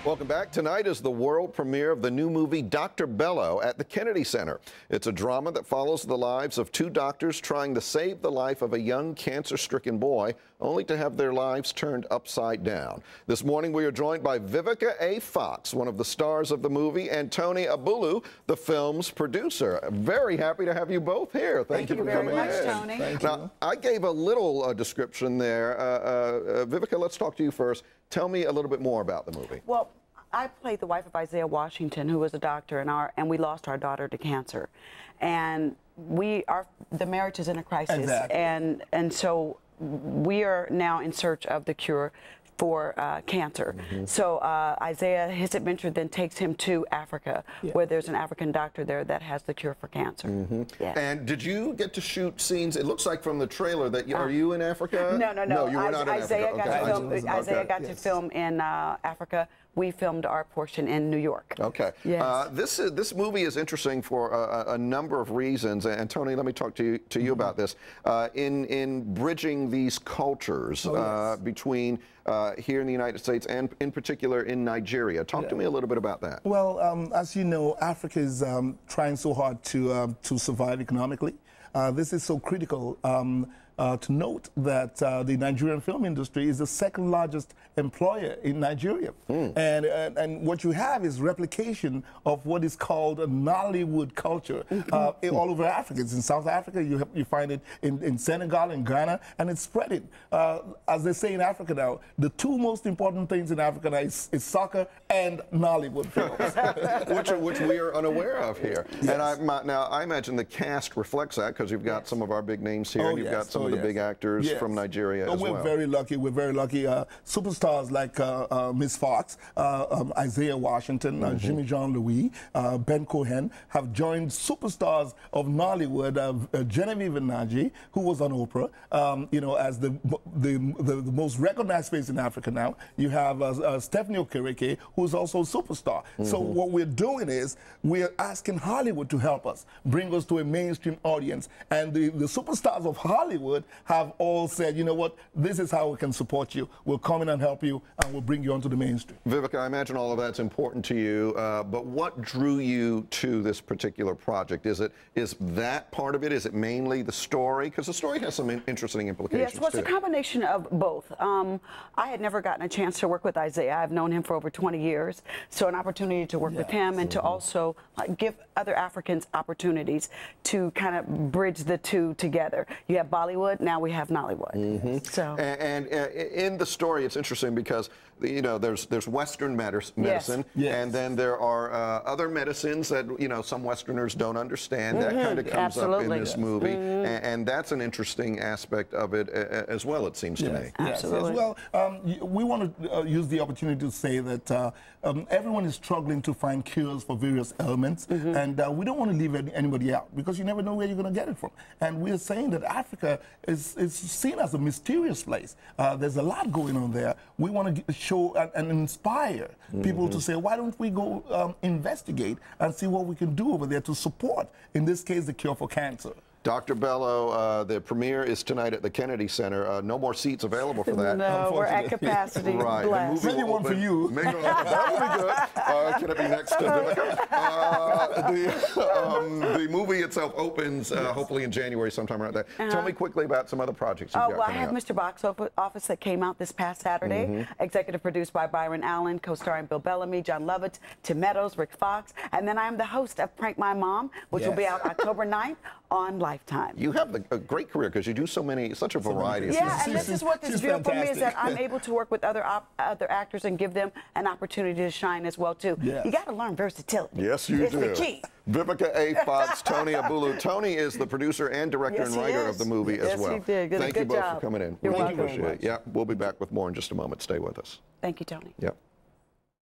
Welcome back. Tonight is the world premiere of the new movie Dr. Bello at the Kennedy Center. It's a drama that follows the lives of two doctors trying to save the life of a young cancer-stricken boy, only to have their lives turned upside down. This morning we are joined by Vivica A. Fox, one of the stars of the movie, and Tony Abulu, the film's producer. Very happy to have you both here. Thank you for coming in. Thank you very much, Tony. Thank you. Now, I gave a little description there. Vivica, let's talk to you first. Tell me a little bit more about the movie. Well, I played the wife of Isaiah Washington, who was a doctor, and we lost our daughter to cancer, and the marriage is in a crisis, exactly. and so we are now in search of the cure for cancer. So Isaiah, his adventure then takes him to Africa, where there's an African doctor there that has the cure for cancer. Yes. And did you get to shoot scenes? It looks like from the trailer that are you in Africa? No, you were not in Isaiah Africa. Isaiah got to film in Africa. We filmed our portion in New York. Okay. Yes. This movie is interesting for a number of reasons. And Tony, let me talk to you about this. In bridging these cultures between here in the United States and in particular in Nigeria. Talk to me a little bit about that. Well, as you know, Africa is trying so hard to survive economically. This is so critical to note that the Nigerian film industry is the second largest employer in Nigeria. And what you have is replication of what is called a Nollywood culture all over Africa. It's in South Africa, you find it in Senegal, in Ghana, and it's spreading. As they say in Africa now, the two most important things in Africa now is soccer and Nollywood films. which we are unaware of here. Yes. And now I imagine the cast reflects that, because you've got some of our big names here, and you've got some of the big actors from Nigeria as well. We're very lucky. We're very lucky. Superstars like Miss Fox, Isaiah Washington, Jimmy John Louis, Ben Cohen have joined superstars of Nollywood. Genevieve Nnaji, who was on Oprah, as the most recognized face in Africa now. You have Stephanie Okereke, who's also a superstar. So what we're doing is we're asking Hollywood to help us, bring us to a mainstream audience. And the superstars of Hollywood have all said, you know what, this is how we can support you. We'll come in and help you, and we'll bring you onto the mainstream. Vivica, I imagine all of that's important to you, but what drew you to this particular project? Is that part of it? Is it mainly the story? Because the story has some interesting implications. Yes, well, it's a combination of both. I had never gotten a chance to work with Isaiah. I've known him for over 20 years, so an opportunity to work with him and to also give other Africans opportunities to kind of bridge the two together. You have Bollywood, now we have Nollywood. So. And in the story, it's interesting because there's Western medicine, and then there are other medicines that some Westerners don't understand. That kind of comes up in this movie, and that's an interesting aspect of it as well. It seems to me. Absolutely. Well, we want to use the opportunity to say that everyone is struggling to find cures for various ailments, and we don't want to leave anybody out, because you never know where you're going to get it from. And we're saying that Africa is seen as a mysterious place. There's a lot going on there. We want to show and inspire people to say, why don't we go investigate and see what we can do over there to support, in this case, the cure for cancer. Dr. Bello, the premiere is tonight at the Kennedy Center. No more seats available for that. No, we're at capacity. Right. Bless. Maybe one for you. That would be good. Can it be next to Vivica? The movie itself opens hopefully in January, sometime around there. Tell me quickly about some other projects you've got well, I coming have up. Mr. Box Office that came out this past Saturday, executive produced by Byron Allen, co-starring Bill Bellamy, John Lovitz, Tim Meadows, Rick Fox, and then I am the host of Prank My Mom, which will be out October 9th on Lifetime. You have a great career because you do such a variety of things. Yeah, and this is what is beautiful for me, is that I'm able to work with other actors and give them an opportunity to shine as well too. Yes. You got to learn versatility. Yes, you do. It's the key. Vivica A. Fox, Tony Abulu. Tony is the producer and director and writer of the movie as well. Yes, he did. Thank you both job. for coming in. You're We welcome. appreciate it. Yeah, we'll be back with more in just a moment. Stay with us. Thank you, Tony. Yep.